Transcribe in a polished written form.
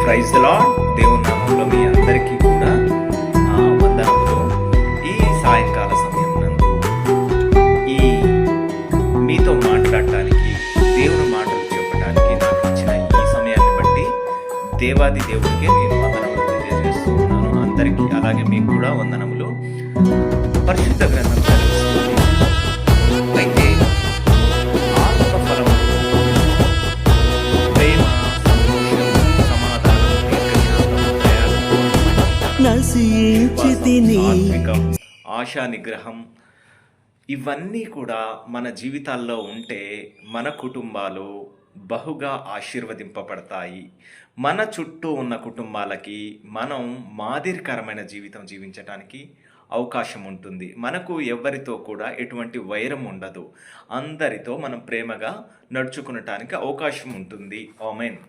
Praise the lord. దేవుని నామంలో మీ అందరికీ కూడా వందనములు. ఈ సాయంకాల సమయం నందు ఈ మీతో మాట్లాడటానికి, దేవుని మాటలు చెప్పడానికి నాకు ఇచ్చిన ఈ సమయాన్ని బట్టి దేవాది దేవుడికే నేను వందనములు తెలియజేస్తూ ఉన్నాను. అందరికీ అలాగే మీకు కూడా వందనములు. పరిశుద్ధ గ్రంథం చదివిస్తుంది. అయితే ఆత్మఫలములు ప్రేమ, సంతోషం, సమాధానం, దీర్ఘశాంతము, దయ, సాత్వికం, ఆశా నిగ్రహం ఇవన్నీ కూడా మన జీవితాల్లో ఉంటే మన కుటుంబాలు బహుగా ఆశీర్వదింపబడతాయి. మన చుట్టూ ఉన్న కుటుంబాలకి మనం మాదిరికరమైన జీవితం జీవించడానికి అవకాశం ఉంటుంది. మనకు ఎవరితో కూడా ఎటువంటి వైరం ఉండదు. అందరితో మనం ప్రేమగా నడుచుకునటానికి అవకాశం ఉంటుంది. ఆమేన్.